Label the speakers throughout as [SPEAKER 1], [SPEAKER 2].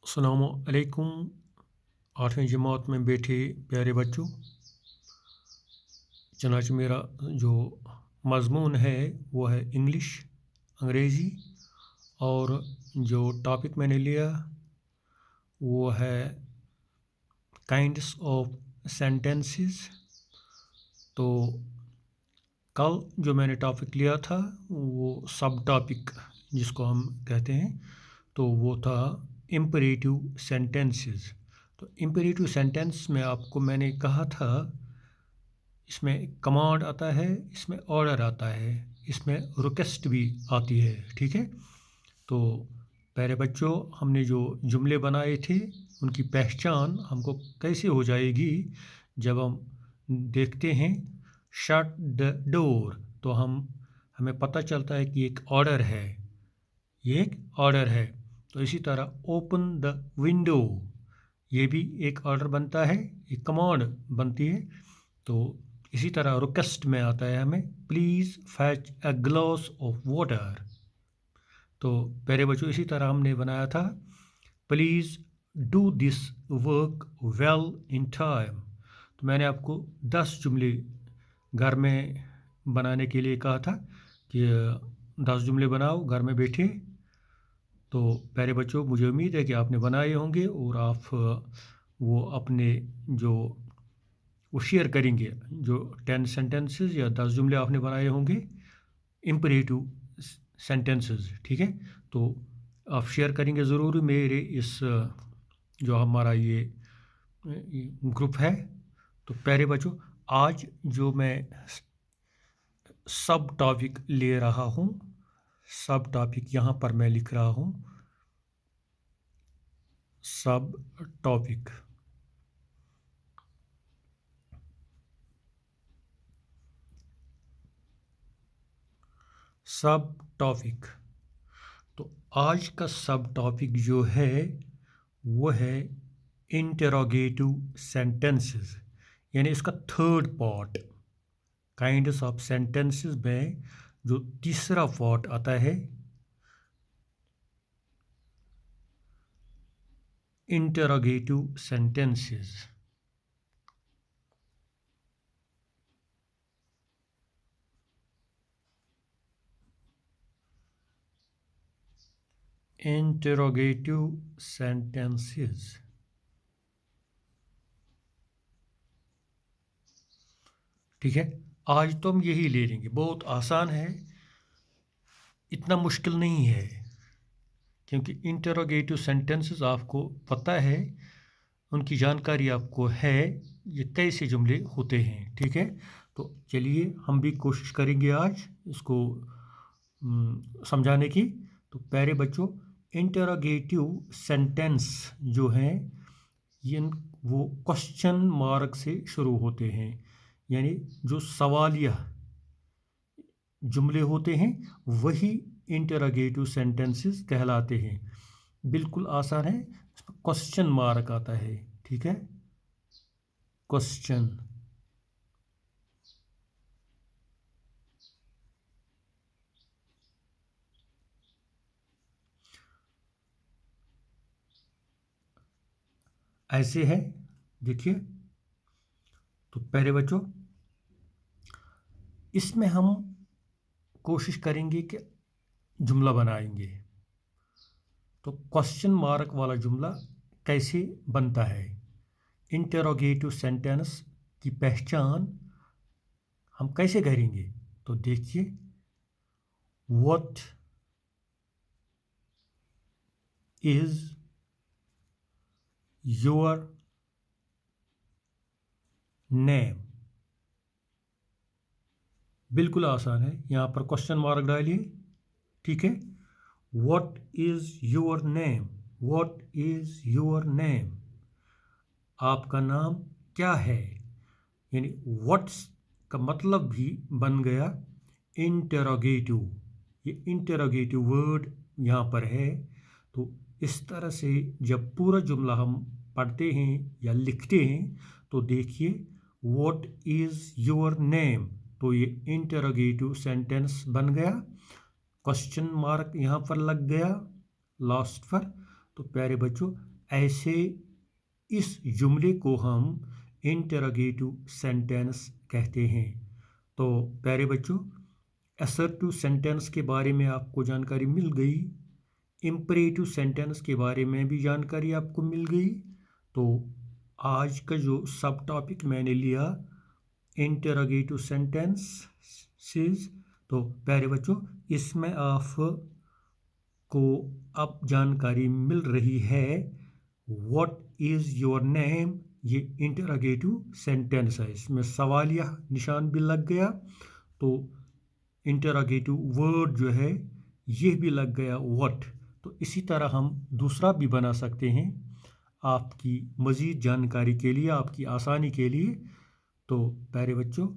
[SPEAKER 1] अस्सलामु अलैकुम। 8वीं जमात में बैठे प्यारे बच्चों, चनाच मेरा जो मज़मून है वो है इंग्लिश, अंग्रेज़ी। और जो टॉपिक मैंने लिया वो है काइंड्स ऑफ सेंटेंसेस। तो कल जो मैंने टॉपिक लिया था वो सब टॉपिक जिसको हम कहते हैं, तो वो था इम्परेटिव सेंटेंसेस। तो इम्परेटिव सेंटेंस में आपको मैंने कहा था, इसमें कमांड आता है, इसमें ऑर्डर आता है, इसमें रिक्वेस्ट भी आती है। ठीक है। तो प्यारे बच्चों, हमने जो जुमले बनाए थे उनकी पहचान हमको कैसे हो जाएगी जब हम देखते हैं शट द डोर, तो हमें पता चलता है कि एक ऑर्डर है, ये एक ऑर्डर है। तो इसी तरह ओपन द विंडो, ये भी एक ऑर्डर बनता है, एक कमांड बनती है। तो इसी तरह रिक्वेस्ट में आता है हमें please fetch a glass of water. तो प्यारे बच्चों, इसी तरह हमने बनाया था please do this work well in time. तो मैंने आपको 10 जुमले घर में बनाने के लिए कहा था कि 10 जुमले बनाओ घर में बैठे। तो प्यारे बच्चों, मुझे उम्मीद है कि आपने बनाए होंगे और आप वो अपने जो वो शेयर करेंगे। जो 10 सेंटेंसेस या 10 जुमले आपने बनाए होंगे इम्परेटिव सेंटेंसेस, ठीक है। तो आप शेयर करेंगे ज़रूर मेरे इस जो हमारा ये ग्रुप है। तो प्यारे बच्चों, आज जो मैं सब टॉपिक ले रहा हूँ, सब टॉपिक यहाँ पर मैं लिख रहा हूँ, सब टॉपिक। सब टॉपिक। तो आज का सब टॉपिक जो है वो है इंटरोगेटिव सेंटेंसेस, यानी इसका third part. Kinds of sentences में जो तीसरा पार्ट आता है, इंटरोगेटिव सेंटेंसेस। इंटरोगेटिव सेंटेंसेस, ठीक है। आज तो हम यही ले लेंगे, बहुत आसान है, इतना मुश्किल नहीं है, क्योंकि इंटरोगेटिव सेंटेंसेस आपको पता है, उनकी जानकारी आपको है, ये कैसे जुमले होते हैं। ठीक है। तो चलिए हम भी कोशिश करेंगे आज इसको समझाने की। तो प्यारे बच्चों, इंटरोगेटिव सेंटेंस जो हैं ये वो क्वेश्चन मार्क से शुरू होते हैं, यानी जो सवालिया जुमले होते हैं वही इंटरोगेटिव सेंटेंसेस कहलाते हैं। बिल्कुल आसान है, इसमें क्वेश्चन मार्क आता है। ठीक है, क्वेश्चन। ऐसे है, देखिए। तो पहले बच्चों, इसमें हम कोशिश करेंगे कि जुमला बनाएंगे। तो क्वेश्चन मार्क वाला जुमला कैसे बनता है, इंटरोगेटिव सेंटेंस की पहचान हम कैसे करेंगे। तो देखिए, व्हाट इज योर नेम। बिल्कुल आसान है, यहाँ पर क्वेश्चन मार्क डालिए। ठीक है, what is your name, what is your name, आपका नाम क्या है। यानी व्हाट्स का मतलब भी बन गया इंटरोगेटिव, ये इंटरोगेटिव वर्ड यहाँ पर है। तो इस तरह से जब पूरा जुमला हम पढ़ते हैं या लिखते हैं तो देखिए, व्हाट इज़ योर नेम, तो ये इंटरोगेटिव सेंटेंस बन गया, क्वेश्चन मार्क यहाँ पर लग गया लास्ट पर। तो प्यारे बच्चों, ऐसे इस जुमले को हम इंटरोगेटिव सेंटेंस कहते हैं। तो प्यारे बच्चों, असर्टिव सेंटेंस के बारे में आपको जानकारी मिल गई, इम्परेटिव सेंटेंस के बारे में भी जानकारी आपको मिल गई। तो आज का जो सब टॉपिक मैंने लिया इंटरोगेटिव सेंटेंसेस, तो प्यारे बच्चों इसमें आपको अब जानकारी मिल रही है व्हाट इज़ योर नेम, ये इंटरोगेटिव सेंटेंस है, इसमें सवालिया निशान भी लग गया। तो इंटरोगेटिव वर्ड जो है ये भी लग गया व्हाट। तो इसी तरह हम दूसरा भी बना सकते हैं आपकी मज़ीद जानकारी के लिए, आपकी आसानी के लिए। तो प्यारे बच्चों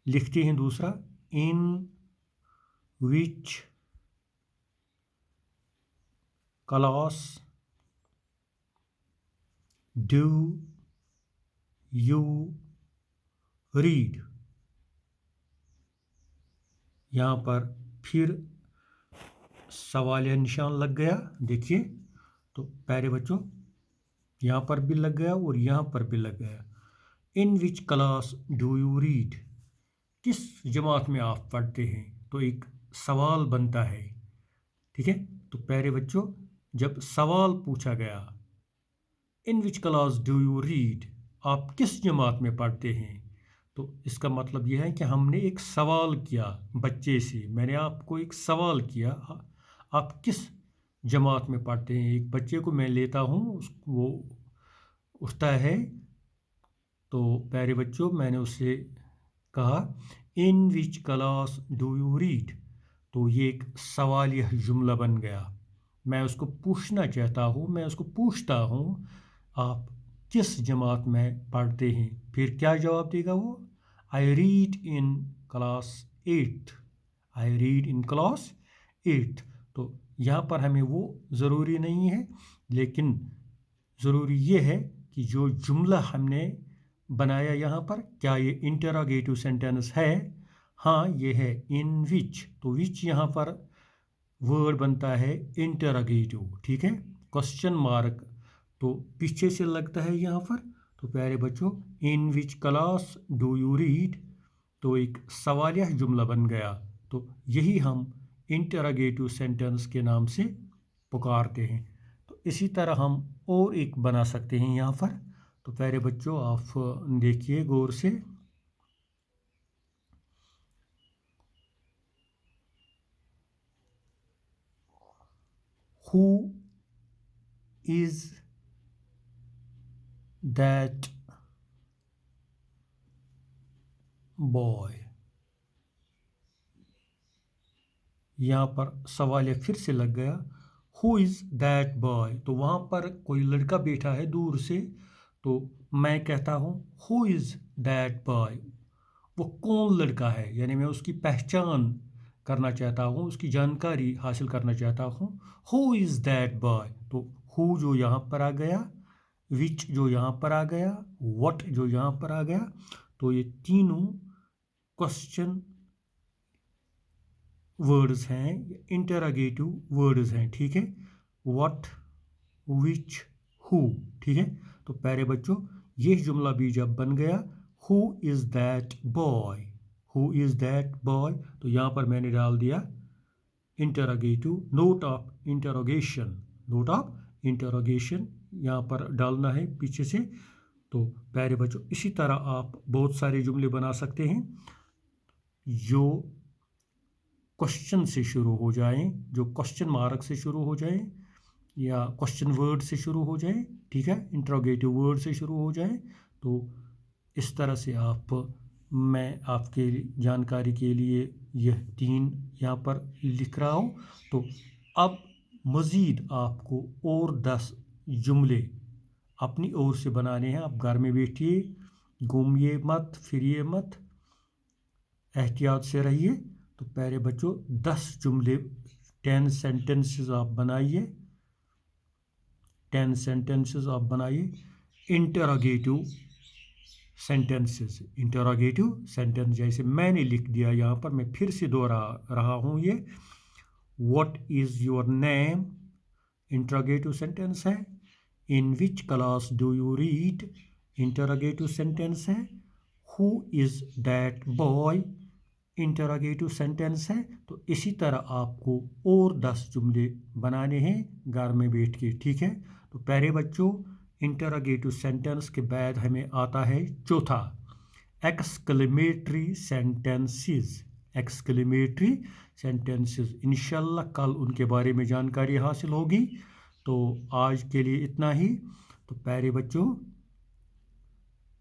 [SPEAKER 1] लिखते हैं दूसरा, in which class do you read. यहाँ पर फिर सवालिया निशान लग गया, देखिए। तो प्यारे बच्चों यहाँ पर भी लग गया और यहाँ पर भी लग गया। In which class do you read, किस जमात में आप पढ़ते हैं, तो एक सवाल बनता है, ठीक है। तो प्यारे बच्चों जब सवाल पूछा गया in which class do you read, आप किस जमात में पढ़ते हैं, तो इसका मतलब यह है कि हमने एक सवाल किया बच्चे से। मैंने आपको एक सवाल किया, आप किस जमात में पढ़ते हैं। एक बच्चे को मैं लेता हूँ, वो उठता है, तो प्यारे बच्चों मैंने उससे कहा in which class do you read, तो ये एक सवालिया जुमला बन गया। मैं उसको पूछना चाहता हूँ, मैं उसको पूछता हूँ आप किस जमात में पढ़ते हैं, फिर क्या जवाब देगा वो, I read in class 8, I read in class 8। तो यहाँ पर हमें वो ज़रूरी नहीं है, लेकिन ज़रूरी ये है कि जो जुमला हमने बनाया यहाँ पर, क्या ये इंटरोगेटिव सेंटेंस है। हाँ ये है, इन विच, तो विच यहाँ पर वर्ड बनता है इंटरोगेटिव, ठीक है। क्वेश्चन मार्क तो पीछे से लगता है यहाँ पर। तो प्यारे बच्चों in which class do you read, तो एक सवालिया जुमला बन गया। तो यही हम इंटरोगेटिव सेंटेंस के नाम से पुकारते हैं। तो इसी तरह हम और एक बना सकते हैं यहाँ पर। तो प्यारे बच्चों आप देखिए गौर से, हु इज दैट बॉय, यहाँ पर सवाल फिर से लग गया, हु इज़ दैट बॉय, तो वहाँ पर कोई लड़का बैठा है दूर से, तो मैं कहता हूँ हु इज़ दैट बॉय, वो कौन लड़का है, यानी मैं उसकी पहचान करना चाहता हूँ, उसकी जानकारी हासिल करना चाहता हूँ। हु इज़ दैट बॉय, तो हु जो यहाँ पर आ गया, विच जो यहाँ पर आ गया, व्हाट जो यहाँ पर आ गया, तो ये तीनों क्वेश्चन वर्ड्स हैं, इंटरोगेटिव वर्ड्स हैं, ठीक है। व्हाट, विच, हु, ठीक है। तो प्यारे बच्चों ये जुमला भी जब बन गया, who is that boy, who is that boy, तो यहाँ पर मैंने डाल दिया interrogative, note of interrogation, note of interrogation यहाँ पर डालना है पीछे से। तो प्यारे बच्चों इसी तरह आप बहुत सारे जुमले बना सकते हैं जो क्वेश्चन से शुरू हो जाएं, जो क्वेश्चन मार्क से शुरू हो जाए या क्वेश्चन वर्ड से शुरू हो जाए, ठीक है, इंट्रोगेटिव वर्ड से शुरू हो जाए। तो इस तरह से मैं आपके जानकारी के लिए यह 3 यहाँ पर लिख रहा हूँ। तो अब मज़ीद आपको और 10 जुमले अपनी ओर से बनाने हैं। आप घर में बैठिए, घूमिए मत, फिरिए मत, एहतियात से रहिए। तो प्यारे बच्चों 10 जुमले, 10 सेंटेंसेस आप बनाइए, 10 सेंटेंसेस आप बनाइए इंटरोगेटिव सेंटेंसेस, इंटरोगेटिव सेंटेंस जैसे मैंने लिख दिया यहाँ पर, मैं फिर से दोहरा रहा हूँ ये, what is your name, interrogative sentence है in which class do you read, interrogative sentence है who is that boy, interrogative sentence है। तो इसी तरह आपको और 10 जुमले बनाने हैं घर में बैठ के, ठीक है। तो प्यारे बच्चों, इंटरोगेटिव सेंटेंस के बाद हमें आता है चौथा, एक्सक्लेमेटरी सेंटेंसेस। एक्सक्लेमेटरी सेंटेंसेस इंशाल्लाह कल उनके बारे में जानकारी हासिल होगी। तो आज के लिए इतना ही। तो प्यारे बच्चों,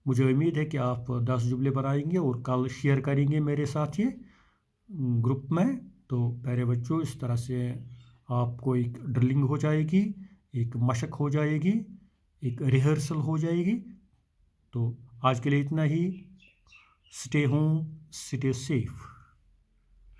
[SPEAKER 1] मुझे उम्मीद है कि आप 10 जुमले बनाएंगे और कल शेयर करेंगे मेरे साथ ये ग्रुप में। तो प्यारे बच्चों, इस तरह से आपको एक ड्रिलिंग हो जाएगी, एक मशक हो जाएगी, एक रिहर्सल हो जाएगी। तो आज के लिए इतना ही। Stay home, stay safe.